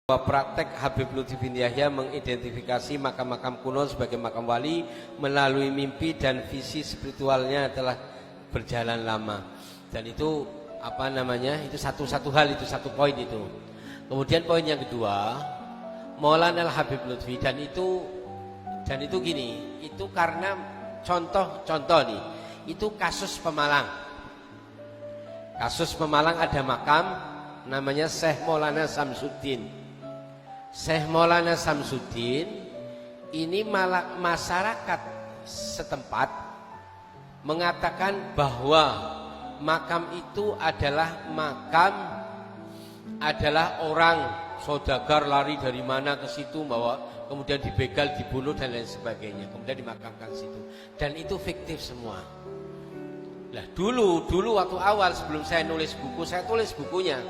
Praktek Habib Lutfi bin Yahya mengidentifikasi makam-makam kuno sebagai makam wali melalui mimpi dan visi spiritualnya telah berjalan lama. Dan itu itu satu hal, itu satu poin itu. Kemudian poin yang kedua, Maulana Habib Lutfi dan itu gini, itu karena contoh nih, itu kasus Pemalang. Kasus Pemalang ada makam namanya Syekh Maulana Samsuddin. Syekh Maulana Samsuddin ini masyarakat setempat mengatakan bahwa makam itu adalah orang saudagar lari dari mana ke situ, bahwa kemudian dibegal, dibunuh dan lain sebagainya, kemudian dimakamkan situ, dan itu fiktif semua. Nah, dulu waktu awal sebelum saya nulis buku, saya tulis bukunya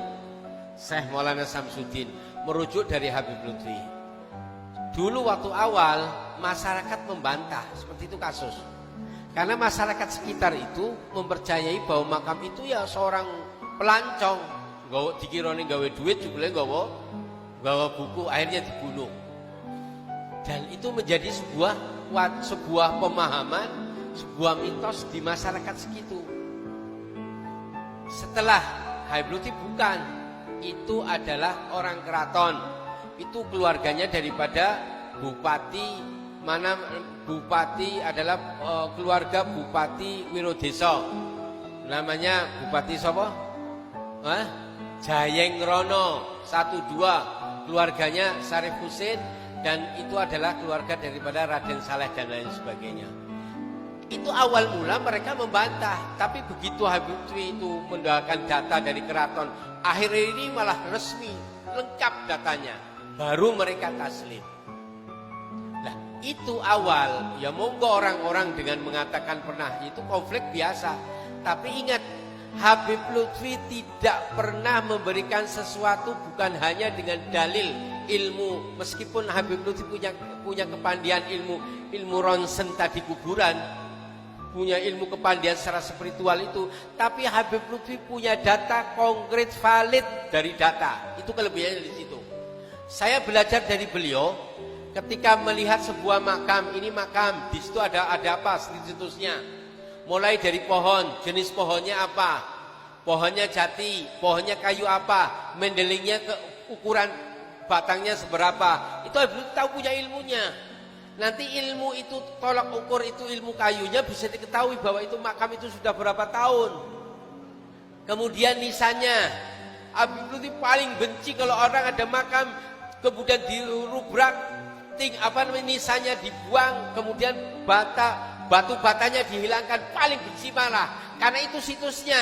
Syekh Maulana Samsuddin merujuk dari Habib Lutfi. Dulu waktu awal masyarakat membantah, seperti itu kasus. Karena masyarakat sekitar itu mempercayai bahwa makam itu ya seorang pelancong, dikirani gawe duit juga gawe buku, akhirnya dibunuh. Dan itu menjadi sebuah pemahaman, sebuah mitos di masyarakat segitu. Setelah Habib Lutfi bukan, itu adalah orang keraton, itu keluarganya daripada bupati adalah keluarga Bupati Wirodeso, namanya Bupati siapa? Jayengrono 1-2, keluarganya Syarif Husin, dan itu adalah keluarga daripada Raden Saleh dan lain sebagainya. Itu awal mula mereka membantah, tapi begitu Habib Lutfi itu mendapatkan data dari keraton, akhir ini malah resmi, lengkap datanya, baru mereka taslim. Nah, itu awal, ya monggo orang-orang dengan mengatakan pernah, itu konflik biasa. Tapi ingat, Habib Lutfi tidak pernah memberikan sesuatu bukan hanya dengan dalil ilmu. Meskipun Habib Lutfi punya kepandian ilmu ronsen tadi kuburan, punya ilmu kepandian secara spiritual itu, tapi Habib Lutfi punya data konkret valid dari data. Itu kelebihannya di situ. Saya belajar dari beliau ketika melihat sebuah makam, ini makam, di situ ada apa situsnya. Mulai dari pohon, jenis pohonnya apa? Pohonnya jati, pohonnya kayu apa? Mendelingnya ke ukuran batangnya seberapa? Itu Habib Lutfi tahu, punya ilmunya. Nanti ilmu itu, tolak ukur itu ilmu kayunya bisa diketahui bahwa itu makam itu sudah berapa tahun. Kemudian nisannya, Habib Lutfi paling benci kalau orang ada makam kemudian dirubrak, nisannya dibuang, kemudian batu batanya dihilangkan, paling benci malah, karena itu situsnya.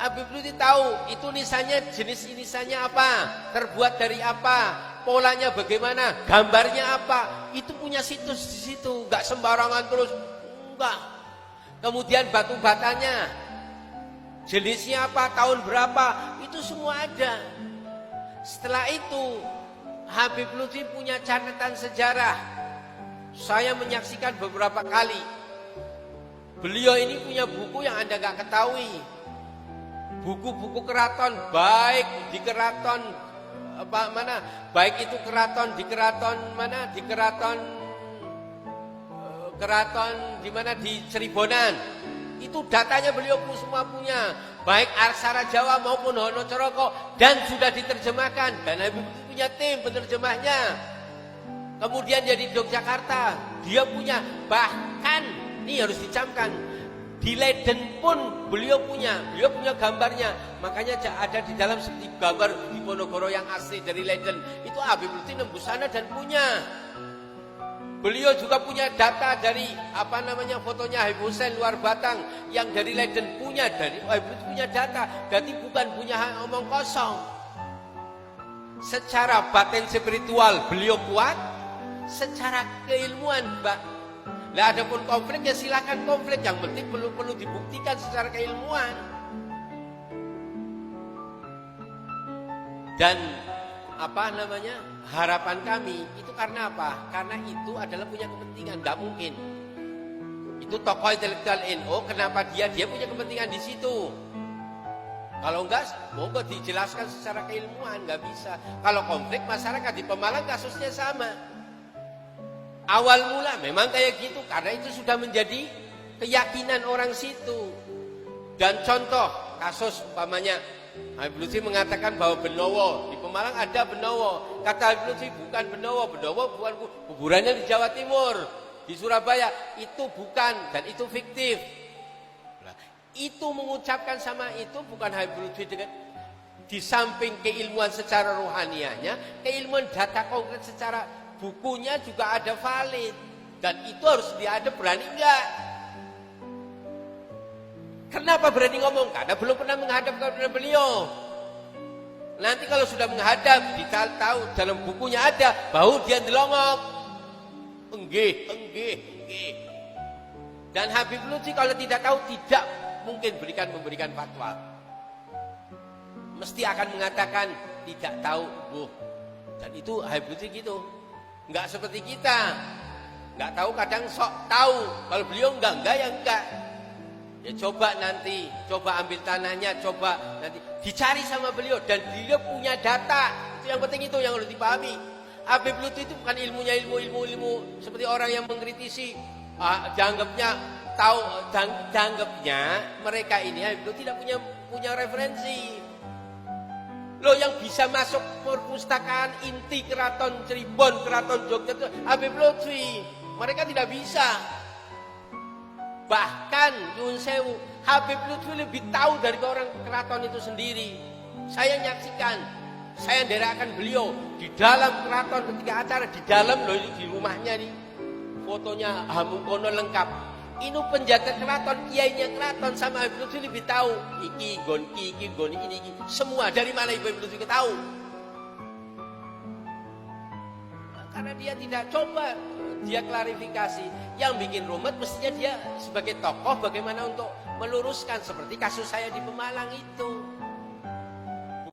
Habib Lutfi tahu itu nisannya, jenis nisannya apa, terbuat dari apa, polanya bagaimana, gambarnya apa, itu punya situs di situ, nggak sembarangan terus, enggak. Kemudian batu batanya, jenisnya apa, tahun berapa, itu semua ada. Setelah itu Habib Lutfi punya catatan sejarah. Saya menyaksikan beberapa kali. Beliau ini punya buku yang Anda nggak ketahui. Buku-buku keraton, baik di keraton baik itu keraton di Cirebon, itu datanya beliau semua punya, baik aksara Jawa maupun Honocoroko, dan sudah diterjemahkan, dan Habib punya tim penerjemahnya. Kemudian jadi Yogyakarta, dia punya, bahkan ini harus dicamkan, di Leiden pun beliau punya gambarnya. Makanya ada di dalam seperti gambar di Ponorogo yang asli dari Leiden. Itu Habib Lutfi nembus sana dan punya. Beliau juga punya data dari fotonya Habib Hussein luar Batang yang dari Leiden punya, dari Habib Lutfi punya data. Berarti bukan punya omong kosong. Secara batin spiritual beliau kuat, secara keilmuan Nah, ada pun konflik ya silakan konflik, yang penting perlu dibuktikan secara keilmuan. Dan harapan kami itu karena apa? Karena itu adalah punya kepentingan, nggak mungkin. Itu tokoh intelektual NU, kenapa dia punya kepentingan di situ? Kalau enggak, monggo dijelaskan secara keilmuan, enggak bisa. Kalau konflik masyarakat di Pemalang kasusnya sama. Awal mula memang kayak gitu, karena itu sudah menjadi keyakinan orang situ. Dan contoh kasus umpamanya Habib Lutfi mengatakan bahwa Benowo di Pemalang ada Benowo. Kata Habib Lutfi bukan Benowo, Benowo bukan kuburannya di Jawa Timur, di Surabaya. Itu bukan dan itu fiktif. Itu mengucapkan sama itu bukan Habib Lutfi dengan di samping keilmuan secara rohanianya, keilmuan data konkret secara bukunya juga ada valid dan itu harus diadep. Berani enggak? Kenapa berani ngomong? Karena belum pernah menghadap kepada beliau. Nanti kalau sudah menghadap, tahu dalam bukunya ada, baru dia delongok. Enggih. Dan Habib Lutfi kalau tidak tahu tidak mungkin memberikan fatwa. Mesti akan mengatakan tidak tahu, Bu. Dan itu Habib Lutfi gitu. Enggak seperti kita. Enggak tahu kadang sok tahu. Kalau beliau enggak ya enggak. Ya coba nanti, coba ambil tanahnya, coba nanti dicari sama beliau dan dia punya data. Itu yang penting, itu yang harus dipahami. Habib Lutfi itu bukan ilmunya ilmu seperti orang yang mengkritisi, dianggapnya tahu, dianggapnya mereka ini Habib Lutfi tidak punya referensi. Loh, yang bisa masuk perpustakaan inti Keraton Cirebon, Keraton Jogja itu Habib Lutfi. Mereka tidak bisa. Bahkan Nyuwun Sewu, Habib Lutfi lebih tahu dari orang keraton itu sendiri. Saya nyaksikan, saya nderakan beliau di dalam keraton ketika acara di dalam loh, di rumahnya nih. Fotonya Hamengkubuwono lengkap. Ini penjaga keraton, kiainya keraton sama Habib Lutfi lebih tahu. Iki gon ini. Semua dari mana Habib Lutfi tahu? Karena dia tidak coba, dia klarifikasi. Yang bikin rumit mestinya dia sebagai tokoh bagaimana untuk meluruskan, seperti kasus saya di Pemalang itu.